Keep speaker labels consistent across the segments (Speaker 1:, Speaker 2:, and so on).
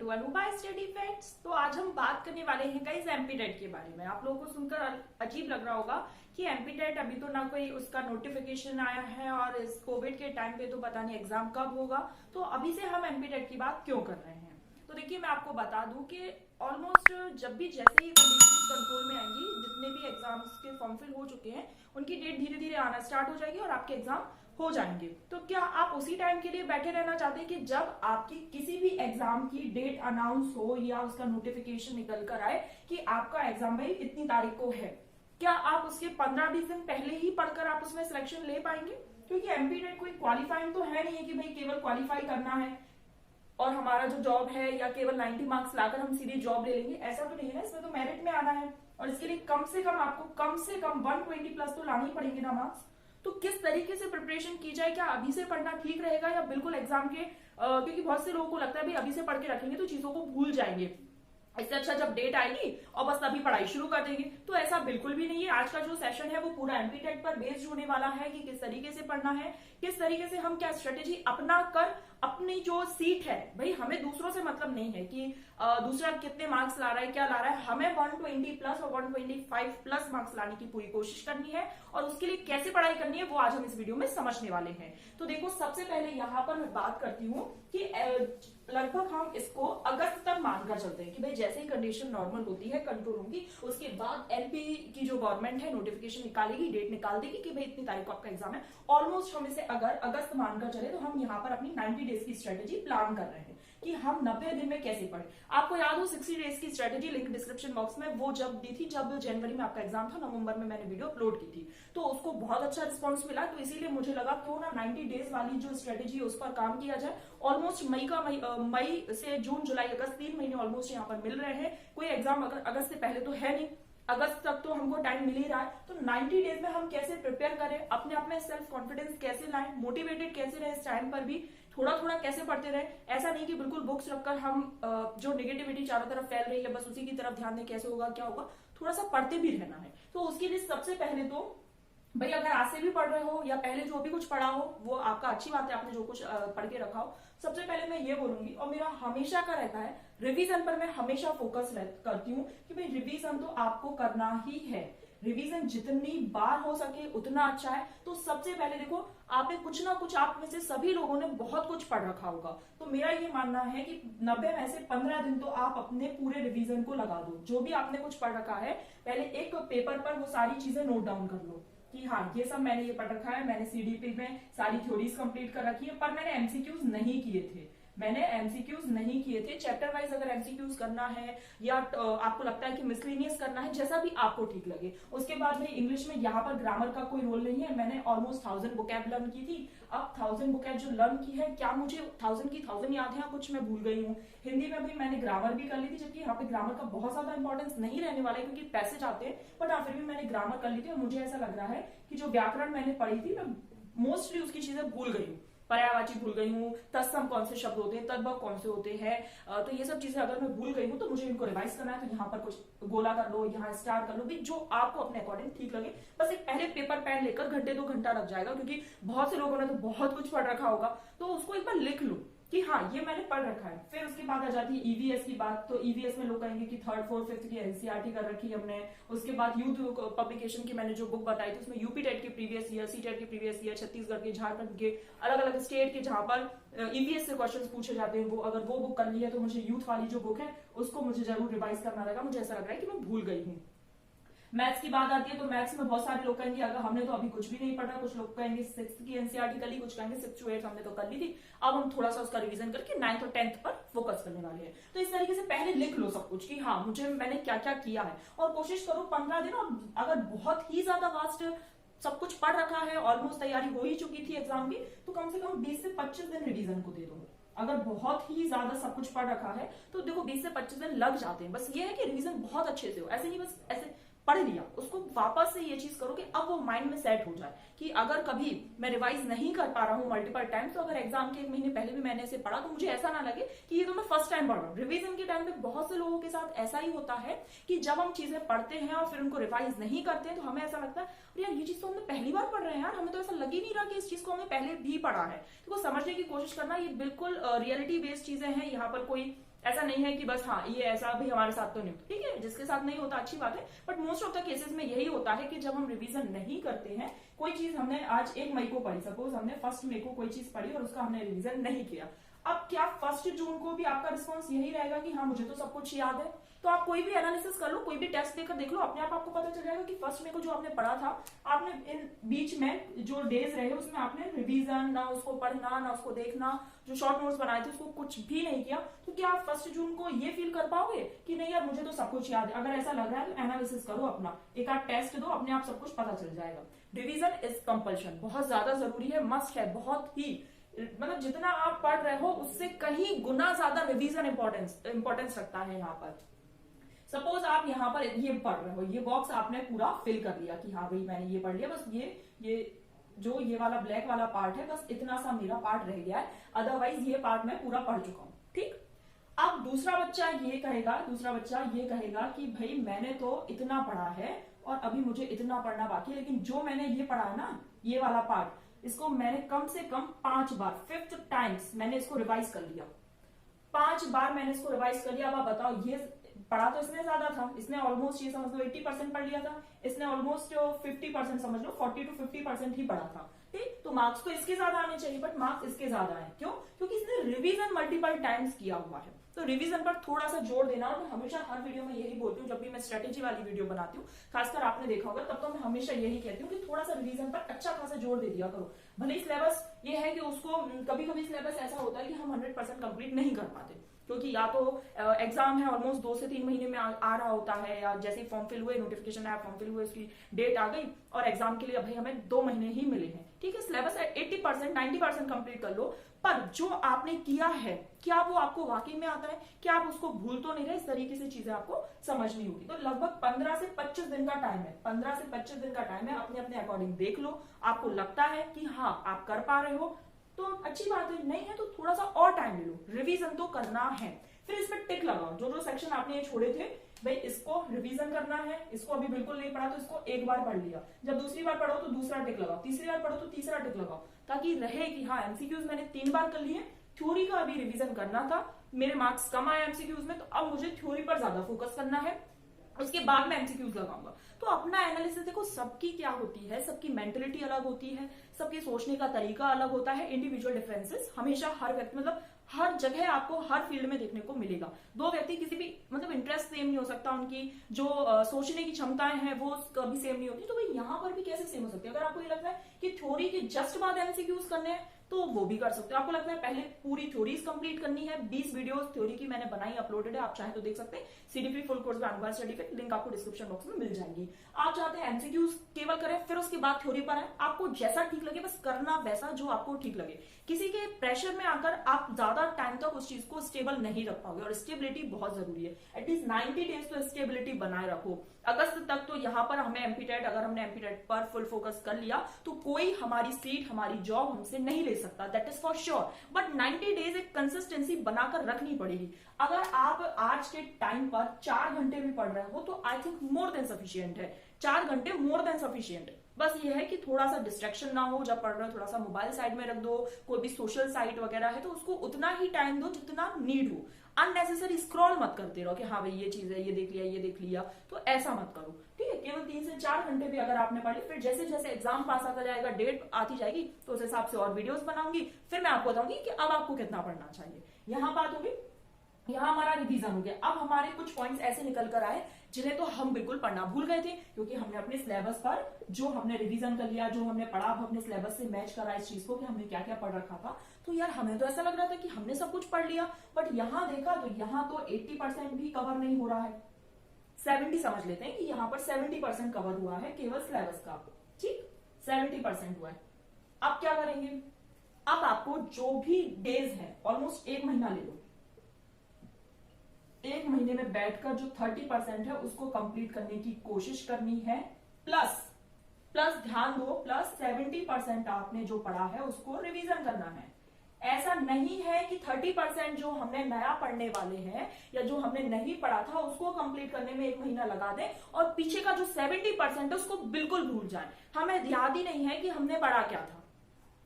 Speaker 1: To अनूबा study facts. तो आज हम बात करने वाले हैं गाइस एमपीटेट के बारे में। आप लोगों को सुनकर अजीब लग रहा होगा कि एमपीटेट अभी तो ना कोई उसका नोटिफिकेशन आया है और इस कोविड के टाइम पे तो पता नहीं एग्जाम कब होगा, तो अभी से हम एमपीटेट की बात क्यों कर रहे हैं। तो देखिए मैं आपको बता दूं कि ऑलमोस्ट जब भी जैसे ही कंडीशन कंट्रोल में आएंगी, जितने भी एग्जाम्स के फॉर्म फिल हो चुके हैं उनकी डेट धीरे धीरे आना स्टार्ट हो जाएगी और आपके एग्जाम हो जाएंगे। तो क्या आप उसी टाइम के लिए बैठे रहना चाहते हैं कि जब आपकी किसी भी एग्जाम की डेट अनाउंस हो या उसका नोटिफिकेशन निकल कर आए कि आपका एग्जाम भाई इतनी तारीख को है, क्या आप उसके 15-20 दिन पहले ही पढ़कर आप उसमें सिलेक्शन ले पाएंगे? क्योंकि एमपीटेट कोई क्वालिफाइंग तो है नहीं है कि भाई केवल क्वालिफाई करना है और हमारा जो जॉब है या केवल 90 मार्क्स लाकर हम सीधे जॉब ले लेंगे, ऐसा तो नहीं है ना। इसमें तो मेरिट में आना है और इसके लिए कम से कम आपको कम से कम 120 प्लस तो लाने ही पड़ेंगे ना मार्क्स। तो किस तरीके से प्रिपरेशन की जाए, क्या अभी से पढ़ना ठीक रहेगा या बिल्कुल एग्जाम के क्योंकि बहुत से लोगों को लगता है भाई अभी से पढ़ के रखेंगे तो चीजों को भूल जाएंगे, इससे अच्छा जब डेट आएगी और बस तभी पढ़ाई शुरू कर देंगे। तो ऐसा बिल्कुल भी नहीं है। आज का जो सेशन है वो पूरा एमपीटेट पर बेस्ड होने वाला है कि किस तरीके से पढ़ना है, किस तरीके से हम क्या स्ट्रेटेजी अपना कर अपनी जो सीट है, भाई हमें दूसरों से मतलब नहीं है कि दूसरा कितने मार्क्स ला रहा है क्या ला रहा है, हमें 120 प्लस और 125 प्लस मार्क्स लाने की पूरी कोशिश करनी है और उसके लिए कैसे पढ़ाई करनी है वो आज हम इस वीडियो में समझने वाले हैं। तो देखो सबसे पहले यहाँ पर मैं बात करती हूँ कि लगभग हम इसको अगस्त तक मानकर चलते हैं कि भाई जैसे ही कंडीशन नॉर्मल होती है, कंट्रोल होगी, उसके बाद एलपी की जो गवर्नमेंट है नोटिफिकेशन निकालेगी, डेट निकाल देगी कि भाई इतनी तारीख को आपका एग्जाम है। ऑलमोस्ट हम इसे अगर अगस्त मानकर चले तो हम यहाँ पर अपनी 90 डेज की स्ट्रेटेजी प्लान कर रहे हैं कि हम 90 दिन में कैसे पढ़े। आपको याद हो 60 डेज की स्ट्रेटेजी लिंक डिस्क्रिप्शन बॉक्स में वो जब दी थी, जब जनवरी में आपका एग्जाम था, नवंबर में मैंने वीडियो अपलोड की थी, तो उसको बहुत अच्छा रिस्पॉन्स मिला। तो इसीलिए मुझे लगा क्यों ना 90 डेज वाली जो स्ट्रेटेजी उस पर काम किया जाए। ऑलमोस्ट मई से जून जुलाई अगस्त 3 महीने ऑलमोस्ट यहाँ पर मिल रहे हैं। कोई एग्जाम अगर अगस्त से पहले तो है नहीं, अगस्त तक तो हमको टाइम मिल ही रहा है। तो 90 डेज में हम कैसे प्रिपेयर करें, अपने आप में सेल्फ कॉन्फिडेंस कैसे लाएं, मोटिवेटेड कैसे रहे, इस टाइम पर भी थोड़ा थोड़ा कैसे पढ़ते रहे। ऐसा नहीं कि बिल्कुल बुक्स रखकर हम जो नेगेटिविटी चारों तरफ फैल रही है बस उसी की तरफ ध्यान दें, कैसे होगा क्या होगा, थोड़ा सा पढ़ते भी रहना है। तो उसके लिए सबसे पहले तो भाई अगर आज से भी पढ़ रहे हो या पहले जो भी कुछ पढ़ा हो वो आपका अच्छी बात है, आपने जो कुछ पढ़ के रखा हो। सबसे पहले मैं ये बोलूंगी और मेरा हमेशा का रहता है, रिवीजन पर मैं हमेशा फोकस करती हूँ कि भाई रिवीजन तो आपको करना ही है। रिवीजन जितनी बार हो सके उतना अच्छा है। तो सबसे पहले देखो, आपने कुछ ना कुछ, आप में से सभी लोगों ने बहुत कुछ पढ़ रखा होगा, तो मेरा ये मानना है कि 90 में से 15 दिन तो आप अपने पूरे रिवीजन को लगा दो। जो भी आपने कुछ पढ़ रखा है पहले एक पेपर पर वो सारी चीजें नोट डाउन कर लो कि हाँ ये सब मैंने ये पढ़ रखा है, मैंने सीडीपी में सारी थ्योरीज कंप्लीट कर रखी है, पर मैंने एमसीक्यूज नहीं किए थे। चैप्टर वाइज अगर एमसीक्यूज करना है या आपको लगता है कि मिसलिनियस करना है, जैसा भी आपको ठीक लगे। उसके बाद में इंग्लिश में यहाँ पर ग्रामर का कोई रोल नहीं है। मैंने ऑलमोस्ट 1000 बुकैब लर्न की थी। अब 1000 बुकैब जो लर्न की है, क्या मुझे 1000 की 1000 याद है, कुछ मैं भूल गई हूँ। हिंदी में भी मैंने ग्रामर भी कर ली थी, जबकि यहाँ पे ग्रामर का बहुत ज्यादा इंपॉर्टेंस नहीं रहने वाला है क्योंकि पैसेज आते हैं, बट हाँ फिर भी मैंने ग्रामर कर ली थी और मुझे ऐसा लग रहा है कि जो व्याकरण मैंने पढ़ी थी मैं मोस्टली उसकी चीजें भूल गई हूँ। पर्यायवाची भूल गई हूँ, तत्सम कौन से शब्द होते हैं, तद्भव कौन से होते हैं, तो ये सब चीजें अगर मैं भूल गई हूँ तो मुझे इनको रिवाइज करना है। तो यहाँ पर कुछ गोला कर लो, यहाँ स्टार कर लो, भी जो आपको अपने अकॉर्डिंग ठीक लगे। बस एक पहले पेपर पेन लेकर घंटे 2 घंटा लग जाएगा क्योंकि बहुत से लोगों ने तो बहुत कुछ पढ़ रखा होगा, तो उसको एक बार लिख लो कि हाँ ये मैंने पढ़ रखा है। फिर उसके बाद आ जाती है ईवीएस की बात। तो ईवीएस में लोग कहेंगे कि 3rd 4th 5th की एनसीईआरटी कर रखी है हमने। उसके बाद यूथ पब्लिकेशन की मैंने जो बुक बताई थी उसमें यूपी टेट के प्रीवियस ईयर, सी टेट के प्रीवियस ईयर, छत्तीसगढ़ के, झारखंड के, अलग अलग स्टेट के जहां पर ईवीएस से क्वेश्चन पूछे जाते हैं, वो अगर वो बुक कर ली है तो मुझे यूथ वाली जो बुक है उसको मुझे जरूर रिवाइज करना रहेगा। मुझे ऐसा लग रहा है कि मैं भूल गई हूँ। मैथ्स की बात आती है तो मैथ्स में बहुत सारे लोग कहेंगे अगर हमने तो अभी कुछ भी नहीं पढ़ा, कुछ लोग कहेंगे 6th की एनसीईआरटी कर ली, कुछ कहेंगे 6th to 8th हमने तो कर ली थी, अब हम थोड़ा सा उसका रिवीजन करके 9th और 10th पर फोकस करने वाले हैं। तो इस तरीके से पहले लिख लो सब कुछ कि हाँ मुझे मैंने क्या क्या किया है, और कोशिश करो 15 दिन, और अगर बहुत ही ज्यादा वास्ट सब कुछ पढ़ रखा है, ऑलमोस्ट तैयारी हो ही चुकी थी एग्जाम की, तो कम से कम 20 से 25 दिन रिवीजन को दे दो। अगर बहुत ही ज्यादा सब कुछ पढ़ रखा है तो देखो 20 से 25 दिन लग जाते हैं। बस ये है कि रिवीजन बहुत अच्छे से हो, ऐसे नहीं बस ऐसे पढ़ लिया, उसको वापस से ये चीज करो कि अब वो माइंड में सेट हो जाए कि अगर कभी मैं रिवाइज नहीं कर पा रहा हूँ मल्टीपल टाइम, तो अगर एग्जाम के 1 महीने पहले भी मैंने इसे पढ़ा तो मुझे ऐसा ना लगे कि ये तो मैं फर्स्ट टाइम पढ़ रहा हूँ। रिवीजन के टाइम पे बहुत से लोगों के साथ ऐसा ही होता है कि जब हम चीजें पढ़ते हैं और फिर उनको रिवाइज नहीं करते हैं तो हमें ऐसा लगता है यार ये चीज तो हमने पहली बार पढ़ रहे हैं यार, हमें तो ऐसा लग ही नहीं रहा कि इस चीज को हमने पहले भी पढ़ा है। तो वो समझने की कोशिश करना, ये बिल्कुल रियलिटी बेस्ड चीजें हैं, यहाँ पर कोई ऐसा नहीं है कि बस हाँ ये ऐसा भी हमारे साथ तो नहीं होता, ठीक है, जिसके साथ नहीं होता अच्छी बात है, but most of the cases में यही होता है कि जब हम रिवीजन नहीं करते हैं, कोई चीज हमने आज 1 मई को पढ़ी, सपोज हमने 1 मई को कोई चीज पढ़ी और उसका हमने रिवीजन नहीं किया, अब क्या 1 जून को भी आपका रिस्पॉन्स यही रहेगा कि हाँ मुझे तो सब कुछ याद है? तो आप कोई भी एनालिसिस कर लो, कोई भी टेस्ट देकर देख लो, अपने आप आपको पता चल जाएगा कि 1 मई को जो आपने पढ़ा था, आपने इन बीच में जो डेज रहे उसमें आपने रिवीजन ना उसको पढ़ना ना उसको देखना, जो शॉर्ट नोट्स बनाए थे उसको कुछ भी नहीं किया, तो क्या आप 1 जून को ये फील कर पाओगे कि नहीं यार मुझे तो सब कुछ याद है? अगर ऐसा लग रहा है तो एनालिसिस करो अपना, एक आध टेस्ट दो, अपने आप सब कुछ पता चल जाएगा। रिवीजन इज कंपल्शन, बहुत ज्यादा जरूरी है, मस्ट है, बहुत ही, मतलब जितना आप पढ़ रहे हो उससे कहीं गुना ज्यादा रिवीजन इंपॉर्टेंस रखता है यहाँ पर। सपोज आप यहाँ पर ये पढ़ रहे हो, ये बॉक्स आपने पूरा फिल कर लिया कि हाँ भाई मैंने ये पढ़ लिया, बस ये जो ये वाला ब्लैक वाला पार्ट है बस इतना सा मेरा पार्ट रह गया है, अदरवाइज ये पार्ट मैं पूरा पढ़ चुका हूँ, ठीक। अब दूसरा बच्चा ये कहेगा कि भाई मैंने तो इतना पढ़ा है और अभी मुझे इतना पढ़ना बाकी है, लेकिन जो मैंने ये पढ़ा है ना, ये वाला पार्ट, इसको मैंने कम से कम 5 बार, 5th टाइम्स मैंने इसको रिवाइज कर लिया, 5 बार मैंने इसको रिवाइज कर लिया। अब आप बताओ, ये पढ़ा तो इसने ज्यादा था, इसने ऑलमोस्ट ये समझ लो 80% पढ़ लिया था, इसने ऑलमोस्ट 50% समझ लो 40 to 50% ही पढ़ा था, ठीक। तो मार्क्स तो इसके ज्यादा आने चाहिए, बट मार्क्स इसके ज्यादा आए, क्यों? क्योंकि इसने रिवीजन मल्टीपल टाइम्स किया हुआ है। तो रिवीजन पर थोड़ा सा जोर देना, और मैं हमेशा हर वीडियो में यही बोलती हूँ, जब भी मैं स्ट्रेटेजी वाली वीडियो बनाती हूँ, खासकर आपने देखा होगा तब तो मैं हमेशा यही कहती हूँ कि थोड़ा सा रिवीजन पर अच्छा खासा जोर दे दिया करो। भले ही सिलेबस ये है कि उसको कभी कभी सिलेबस ऐसा होता है कि हम 100% कंप्लीट नहीं कर पाते, क्योंकि या तो एग्जाम है ऑलमोस्ट 2 से 3 महीने में आ रहा होता है, या जैसे फॉर्म फिल हुए, नोटिफिकेशन आया, फॉर्म फिल हुए, उसकी डेट आ गई और एग्जाम के लिए अभी हमें 2 महीने ही मिले हैं, ठीक है। सिलेबस 80% 90% कंप्लीट कर लो, पर जो आपने किया है क्या वो आपको वाकई में आता है, क्या आप उसको भूल तो नहीं रहे? इस तरीके से चीजें आपको समझनी होगी। तो लगभग 15 से 25 दिन का टाइम है, 15 से 25 दिन का टाइम है, अपने अपने अकॉर्डिंग देख लो, आपको लगता है कि हाँ आप कर पा रहे हो तो अच्छी बात है, नहीं है तो थोड़ा सा और टाइम ले लो, रिवीजन तो करना है। फिर इसमें टिक लगाओ, जो जो सेक्शन आपने ये छोड़े थे, भाई इसको रिवीजन करना है, इसको अभी बिल्कुल नहीं पढ़ा तो इसको एक बार पढ़ लिया, जब दूसरी बार पढ़ो तो दूसरा टिक लगाओ, तीसरी बार पढ़ो तो तीसरा टिक लगाओ, ताकि रहे कि हाँ एमसीक्यूज मैंने 3 बार कर लिए, थ्योरी का अभी रिवीजन करना था, मेरे मार्क्स कम आए एमसीक्यूज में, तो अब मुझे थ्योरी पर ज्यादा फोकस करना है, उसके बाद मैं एमसीक्यूज लगाऊंगा। तो अपना एनालिसिस देखो, सबकी क्या होती है, सबकी मेंटलिटी अलग होती है, सबके सोचने का तरीका अलग होता है, इंडिविजुअल डिफरेंसेस हमेशा हर व्यक्ति, मतलब हर जगह आपको हर फील्ड में देखने को मिलेगा। 2 व्यक्ति किसी भी मतलब इंटरेस्ट सेम नहीं हो सकता, उनकी जो सोचने की क्षमताएं हैं वो कभी सेम नहीं होती, तो भाई यहाँ पर भी कैसे सेम हो सकती है? अगर आपको ये लगता है कि थ्योरी के जस्ट बाद एमसीक्यूज करने हैं तो वो भी कर सकते हो, आपको लगता है पहले पूरी थ्योरीज कंप्लीट करनी है, 20 वीडियोस थ्योरी की मैंने बनाई, अपलोडेड है, आप चाहे तो देख सकते हैं, सीडीपी फुल कोर्स में अनुवाद सर्टिफिकेट, लिंक आपको डिस्क्रिप्शन बॉक्स में मिल जाएगी। आप चाहते हैं एमसीक्यूज केवल करें फिर उसके बाद थ्योरी पर आए, आपको जैसा ठीक लगे बस करना, वैसा जो आपको ठीक लगे, किसी के प्रेशर में आकर आप ज्यादा टाइम तक उस चीज को स्टेबल नहीं रख पाओगे, और स्टेबिलिटी बहुत जरूरी है, एटलीस्ट 90 डेज तो स्टेबिलिटी बनाए रखो। अगस्त तक तो यहाँ पर हमें एमपीटेट, अगर हमने एमपीटेट पर फुल फोकस कर लिया तो कोई हमारी सीट, हमारी जॉब हमसे नहीं ले सकता, that is for sure, but 90 days एक कंसिस्टेंसी बनाकर रखनी पड़ेगी। अगर आप आज के टाइम पर 4 घंटे भी पढ़ रहे हो तो I think more than sufficient है, 4 घंटे मोर देन सफिशियंट। बस ये है कि थोड़ा सा डिस्ट्रैक्शन ना हो, जब पढ़ रहे हो थोड़ा सा मोबाइल साइड में रख दो, कोई भी सोशल साइट वगैरह है तो उसको उतना ही टाइम दो जितना नीड हो, अननेसेसरी स्क्रॉल मत करते रहो कि हाँ भाई ये चीज है, ये देख लिया, तो ऐसा मत करो, ठीक है। केवल 3 से 4 घंटे भी अगर आपने पढ़ी, फिर जैसे जैसे एग्जाम पास आता जाएगा, डेट आती जाएगी, तो उस हिसाब से और वीडियोस बनाऊंगी, फिर मैं आपको बताऊंगी कि अब आपको कितना पढ़ना चाहिए। यहाँ बात होगी, यहाँ हमारा रिवीजन हो गया। अब हमारे कुछ पॉइंट्स ऐसे निकल कर आए जिन्हें तो हम बिल्कुल पढ़ना भूल गए थे, क्योंकि हमने अपने सिलेबस पर जो हमने रिवीजन कर लिया, जो हमने पढ़ा, अब अपने सिलेबस से मैच करा इस चीज को कि हमने क्या क्या पढ़ रखा था। तो यार हमें तो ऐसा लग रहा था कि हमने सब कुछ पढ़ लिया, बट यहाँ देखा तो यहाँ तो 80% भी कवर नहीं हो रहा है, 70 समझ लेते हैं कि यहाँ पर 70% कवर हुआ है केवल सिलेबस का, ठीक, 70% हुआ है। अब क्या करेंगे? अब आपको जो भी डेज है, ऑलमोस्ट 1 महीना ले लो, 1 महीने में बैठकर जो 30% है उसको कंप्लीट करने की कोशिश करनी है, प्लस ध्यान दो, प्लस 70% आपने जो पढ़ा है उसको रिवीजन करना है। ऐसा नहीं है कि 30% जो हमने नया पढ़ने वाले हैं या जो हमने नहीं पढ़ा था उसको कंप्लीट करने में 1 महीना लगा दें और पीछे का जो 70% है उसको बिल्कुल भूल जाएं, हमें याद ही नहीं है कि हमने पढ़ा क्या था।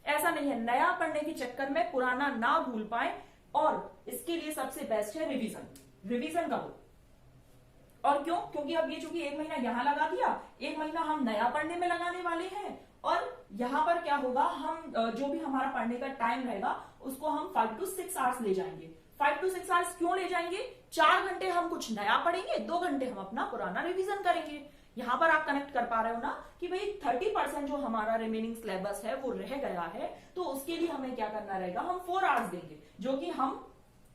Speaker 1: ऐसा नहीं है, नया पढ़ने के चक्कर में पुराना ना भूल पाए। और इसके लिए सबसे सबसे बेस्ट है रिवीजन। रिवीजन करो। और क्यों? क्योंकि अब ये चूंकि एक महीना यहां लगा दिया, एक महीना हम नया पढ़ने में लगाने वाले हैं, और यहां पर क्या होगा, हम जो भी हमारा पढ़ने का टाइम रहेगा उसको हम 5 to 6 आवर्स ले जाएंगे। 5 to 6 आवर्स क्यों ले जाएंगे? 4 घंटे हम कुछ नया पढ़ेंगे, 2 घंटे हम अपना पुराना रिवीजन करेंगे। यहां पर आप कनेक्ट कर पा रहे हो ना कि भाई 30% जो हमारा रिमेनिंग सिलेबस है वो रह गया है, तो उसके लिए हमें क्या करना रहेगा, हम 4 आवर्स देंगे, जो कि हम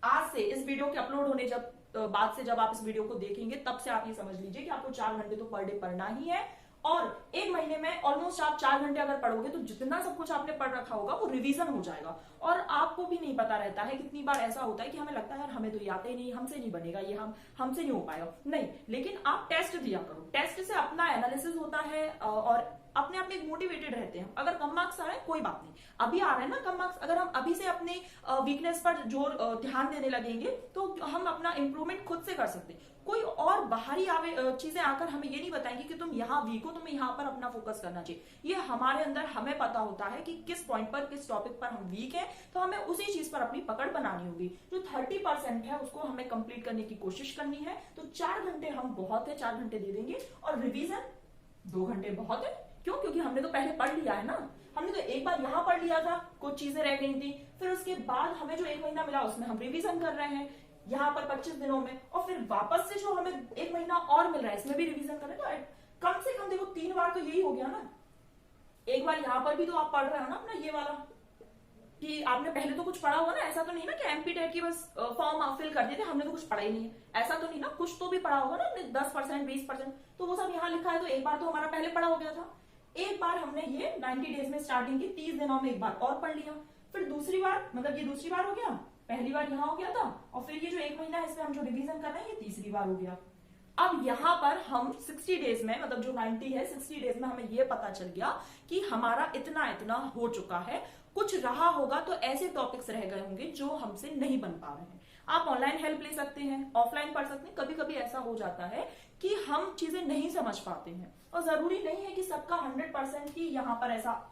Speaker 1: आज से इस वीडियो के अपलोड होने बाद से जब आप इस वीडियो को देखेंगे तब से आप ये समझ लीजिए कि आपको 4 घंटे तो पर डे पढ़ना ही है। और एक महीने में ऑलमोस्ट आप 4 घंटे अगर पढ़ोगे तो जितना सब कुछ आपने पढ़ रखा होगा वो रिवीजन हो जाएगा। और आपको भी नहीं पता रहता है, कितनी बार ऐसा होता है कि हमें लगता है यार हमें तो ये आते ही नहीं, हमसे नहीं बनेगा, ये हमसे नहीं हो पाएगा। नहीं, लेकिन आप टेस्ट दिया करो, टेस्ट से अपना एनालिसिस होता है और अपने आप में मोटिवेटेड रहते हैं। अगर कम मार्क्स आ रहे हैं कोई बात नहीं, अभी आ रहे हैं ना कम मार्क्स, अगर हम अभी से अपने वीकनेस पर जोर ध्यान देने लगेंगे तो हम अपना इंप्रूवमेंट खुद से कर सकते हैं। कोई और बाहरी चीजें आकर हमें ये नहीं बताएंगी कि तुम यहाँ वीक हो, तुम्हें यहाँ पर अपना फोकस करना चाहिए। ये हमारे अंदर हमें पता होता है कि किस पॉइंट पर, किस टॉपिक पर हम वीक है, तो हमें उसी चीज पर अपनी पकड़ बनानी होगी। जो 30% है उसको हमें कंप्लीट करने की कोशिश करनी है। तो 4 घंटे हम बहुत है, 4 घंटे दे देंगे, और रिवीजन 2 घंटे बहुत है। क्यों? क्योंकि हमने तो पहले पढ़ लिया है ना, हमने तो एक बार यहाँ पढ़ लिया था, कुछ चीजें रह गई थी, फिर उसके बाद हमें जो 1 महीना मिला उसमें हम रिवीजन कर रहे हैं यहाँ पर 25 दिनों में, और फिर वापस से जो हमें 1 महीना और मिल रहा है इसमें भी रिवीजन कर रहे हैं। तो कम से कम देखो 3 बार तो यही हो गया ना। एक बार यहाँ पर भी तो आप पढ़ रहे हो ना अपना ये वाला, कि आपने पहले तो कुछ पढ़ा होगा ना, ऐसा तो नहीं ना कि एमपी टेट की बस फॉर्म आप फिल कर दिए थे, हमने तो कुछ पढ़ा ही नहीं है, ऐसा तो नहीं ना, कुछ तो भी पढ़ा होगा ना, 10% 20%, तो वो सब यहाँ लिखा है। तो एक बार तो हमारा पहले पढ़ा हो गया था, एक बार हमने ये 90 डेज में स्टार्टिंग की 30 दिनों में एक बार और पढ़ लिया, फिर दूसरी बार, मतलब ये दूसरी बार हो गया, पहली बार यहाँ हो गया था, और फिर ये जो 1 महीना है इसमें हम जो रिवीजन कर रहे हैं ये तीसरी बार हो गया। अब यहाँ पर हम 60 डेज में, मतलब जो 90 है, 60 डेज में हमें ये पता चल गया कि हमारा इतना इतना हो चुका है। कुछ रहा होगा तो ऐसे टॉपिक्स रह गए होंगे जो हमसे नहीं बन पा रहे हैं। आप ऑनलाइन हेल्प ले सकते हैं, ऑफलाइन पढ़ सकते हैं। कभी कभी ऐसा हो जाता है कि हम चीजें नहीं समझ पाते हैं, और जरूरी नहीं है कि सबका 100% ही यहाँ पर ऐसा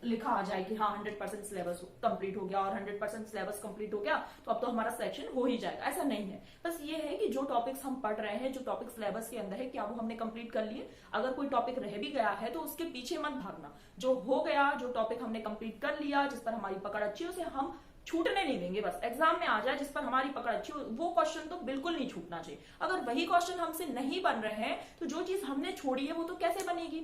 Speaker 1: लिखा आ जाए कि हाँ 100% सिलेबस कंप्लीट हो गया, और 100% सिलेबस कंप्लीट हो गया तो अब तो हमारा सिलेक्शन हो ही जाएगा। ऐसा नहीं है। बस ये है कि जो टॉपिक्स हम पढ़ रहे हैं, जो टॉपिक सिलेबस के अंदर है, क्या वो हमने कंप्लीट कर लिए। अगर कोई टॉपिक रह भी गया है तो उसके पीछे मत भागना। जो हो गया, जो टॉपिक हमने कंप्लीट कर लिया, जिस पर हमारी पकड़ अच्छी, उसे हम छूटने नहीं देंगे। बस एग्जाम में आ जाए जिस पर हमारी पकड़ अच्छी हो, वो क्वेश्चन तो बिल्कुल नहीं छूटना चाहिए। अगर वही क्वेश्चन हमसे नहीं बन रहे हैं तो जो चीज हमने छोड़ी है वो तो कैसे बनेगी।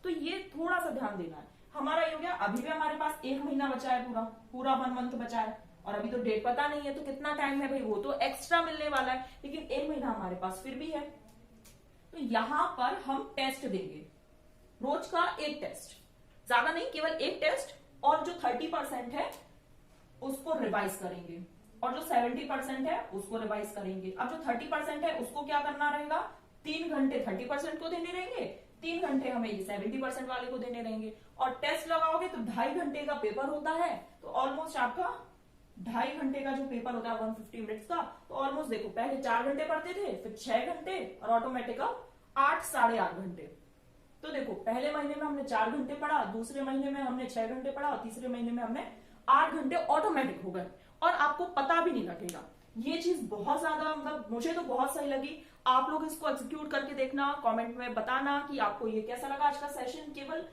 Speaker 1: तो ये थोड़ा सा ध्यान देना है। हमारा ये हो गया, अभी भी हमारे पास 1 महीना बचा है, पूरा 1 मंथ बचा है, और अभी तो डेट पता नहीं है तो कितना टाइम है भाई, वो तो एक्स्ट्रा मिलने वाला है, लेकिन 1 महीना हमारे पास फिर भी है। तो यहां पर हम टेस्ट देंगे, रोज का 1 टेस्ट, ज्यादा नहीं, केवल 1 टेस्ट, और जो 30% है उसको रिवाइज करेंगे, और जो 70% है उसको रिवाइज करेंगे। अब जो 30% है उसको क्या करना रहेगा, 3 घंटे 30% को देने रहेंगे, 3 घंटे हमें ये 70% वाले को देने रहेंगे। और टेस्ट लगाओगे तो 2.5 घंटे का पेपर होता है, तो ऑलमोस्ट आपका 2.5 घंटे का जो पेपर होता है 150 मिनट्स का, तो ऑलमोस्ट देखो पहले 4 घंटे पढ़ते थे, फिर 6 घंटे, और ऑटोमेटिक 8 साढ़े 8 घंटे। तो देखो पहले महीने में हमने 4 घंटे पढ़ा, दूसरे महीने में हमने 6 घंटे पढ़ा, और तीसरे महीने में हमने 8 घंटे ऑटोमेटिक हो गए, और आपको पता भी नहीं लगेगा। ये चीज बहुत ज्यादा, मतलब मुझे तो बहुत सही लगी। आप लोग इसको एग्जीक्यूट करके देखना, कमेंट में बताना कि आपको ये कैसा लगा। आज का सेशन केवल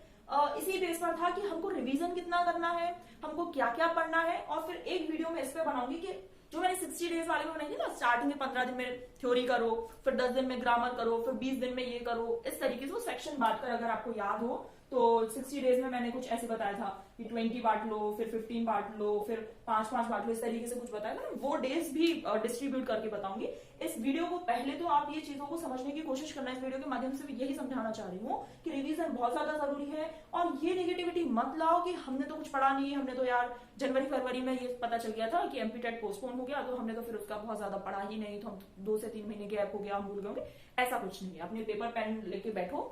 Speaker 1: इसी बेस पर था कि हमको रिवीजन कितना करना है, हमको क्या क्या पढ़ना है, और फिर एक वीडियो में इस पे बनाऊंगी कि जो मैंने 60 डेज वाले में बनाई थी ना, स्टार्टिंग में 15 दिन में थ्योरी करो, फिर 10 दिन में ग्रामर करो, फिर 20 दिन में ये करो, इस तरीके से वो सेक्शन बांट कर, अगर आपको याद हो तो 60 डेज में मैंने कुछ ऐसे बताया था कि 20 बांट लो, फिर 15 बांट लो, फिर 5-5 बांट लो, इस तरीके से कुछ बताया था ना। वो डेज भी डिस्ट्रीब्यूट करके बताऊंगी। इस वीडियो को पहले तो आप ये चीजों को समझने की कोशिश करना। इस वीडियो के माध्यम से भी यही समझाना चाह रही हूँ कि रिवीजन बहुत ज्यादा जरूरी है, और ये नेगेटिविटी मत लाओ कि हमने तो कुछ पढ़ा नहीं है, हमने तो यार जनवरी फरवरी में ये पता चल गया था कि एमपी टेट पोस्टपोन हो गया, तो हमने तो फिर उसका बहुत ज्यादा पढ़ा ही नहीं, तो हम 2 से 3 महीने गैप हो गया, हम भूल गए। ऐसा कुछ नहीं है। अपने पेपर पेन लेके बैठो,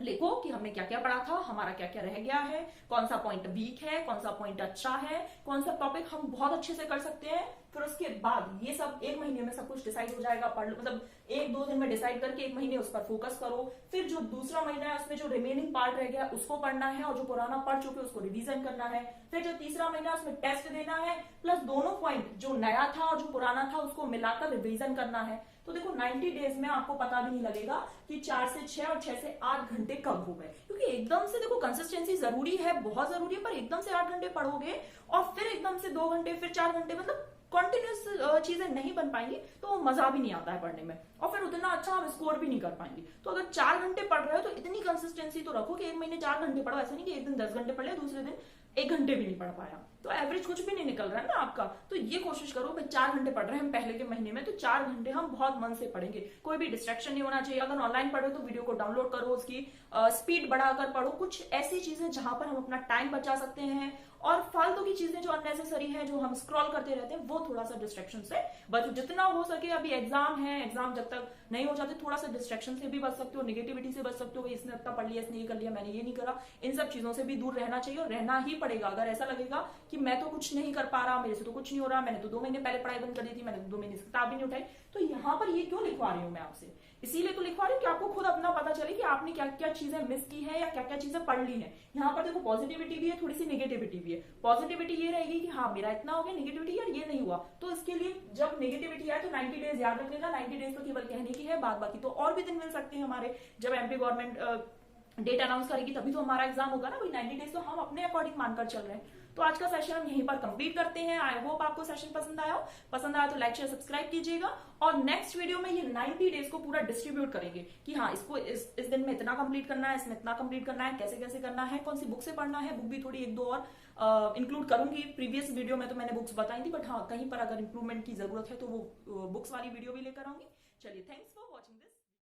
Speaker 1: लिखो कि हमने क्या क्या पढ़ा था, हमारा क्या क्या रह गया है, कौन सा पॉइंट वीक है, कौन सा पॉइंट अच्छा है, कौन सा टॉपिक हम बहुत अच्छे से कर सकते हैं, फिर उसके बाद ये सब 1 महीने में सब कुछ डिसाइड हो जाएगा, पढ़ मतलब 1-2 दिन में डिसाइड करके 1 महीने उस पर फोकस करो। फिर जो दूसरा महीना है उसमें जो रिमेनिंग पार्ट रह गया उसको पढ़ना है, और जो पुराना पढ़ चुके उसको रिवीजन करना है। फिर जो तीसरा महीना है उसमें टेस्ट देना है, प्लस दोनों पॉइंट जो नया था और जो पुराना था उसको मिलाकर रिवीजन करना है। तो देखो 90 डेज में आपको पता भी नहीं लगेगा कि 4 से 6 और 6 से 8 घंटे कब हो गए, क्योंकि एकदम से देखो कंसिस्टेंसी जरूरी है, बहुत जरूरी है, पर एकदम से 8 घंटे पढ़ोगे और फिर एकदम से 2 घंटे फिर 4 घंटे, मतलब कॉन्टिन्यूस चीजें नहीं बन पाएंगी तो मजा भी नहीं आता है पढ़ने में, और फिर उतना अच्छा आप स्कोर भी नहीं कर पाएंगे। तो अगर 4 घंटे पढ़ रहे हो तो इतनी कंसिस्टेंसी तो रखो कि 1 महीने 4 घंटे पढ़ो, ऐसा नहीं कि एक दिन 10 घंटे पढ़ लिया दूसरे दिन 1 घंटे भी नहीं पढ़ पाया, तो एवरेज कुछ भी नहीं निकल रहा है ना आपका। तो ये कोशिश करो भाई 4 घंटे पढ़ रहे हैं हम पहले के महीने में, तो 4 घंटे हम बहुत मन से पढ़ेंगे, कोई भी डिस्ट्रैक्शन नहीं होना चाहिए। अगर ऑनलाइन पढ़ो तो वीडियो को डाउनलोड करो, उसकी स्पीड बढ़ाकर पढ़ो, कुछ ऐसी चीजें जहां पर हम अपना टाइम बचा सकते हैं, और फालतू की चीजें जो अननेसेसरी है जो हम स्क्रॉल करते रहते हैं वो थोड़ा सा डिस्ट्रैक्शन से बचो जितना हो सके। अभी एग्जाम है, एग्जाम जब तक नहीं हो जाते थोड़ा सा डिस्ट्रैक्शन से भी बच सकते हो, नेगेटिविटी से बच सकते हो, इसने इतना पढ़ लिया, इसने ये कर लिया, मैंने ये नहीं करा, इन सब चीजों से भी दूर रहना चाहिए, और रहना ही पड़ेगा। अगर ऐसा लगेगा कि मैं तो कुछ नहीं कर पा रहा, मेरे से तो कुछ नहीं हो रहा, मैंने तो 2 महीने पहले पढ़ाई बंद कर दी थी, मैंने तो 2 महीने से किताब भी नहीं उठाई, तो यहाँ पर ये क्यों लिखवा रही हूँ मैं आपसे, इसीलिए तो लिखवा रही हूँ कि आपको खुद अपना पता चले कि आपने क्या क्या चीजें मिस की है या क्या क्या चीजें पढ़ ली है। यहाँ पर देखो पॉजिटिविटी भी है, थोड़ी सी नेगेटिविटी भी है। पॉजिटिविटी ये रहेगी कि हाँ मेरा इतना हो गया, नेगेटिविटी यार ये नहीं हुआ, तो इसके लिए जब नेगेटिविटी आए तो 90 डेज याद रखिएगा, 90 डेज तो केवल कहने की है, बाद बाकी तो और भी दिन मिल सकते हैं हमारे। जब एमपी गवर्नमेंट डेट अनाउंस करेगी तभी तो हमारा एग्जाम होगा ना, वही 90 डेज तो हम अपने अकॉर्डिंग मानकर चल रहे हैं। तो आज का सेशन हम यहीं पर कंप्लीट करते हैं। आई होप आपको सेशन पसंद आया हो, पसंद आया तो लाइक शेयर सब्सक्राइब कीजिएगा, और नेक्स्ट वीडियो में ये 90 डेज को पूरा डिस्ट्रीब्यूट करेंगे कि हाँ इसको इस दिन में इतना कंप्लीट करना है, इसमें इतना कंप्लीट करना है, कैसे कैसे करना है, कौन सी बुक से पढ़ना है। बुक भी थोड़ी 1-2 और इंक्लूड करूंगी, प्रीवियस वीडियो में तो मैंने बुक्स बताई थी, बट हाँ कहीं पर अगर इंप्रूवमेंट की जरूरत है तो वो बुक्स वाली वीडियो भी लेकर आऊंगी। चलिए थैंक्स।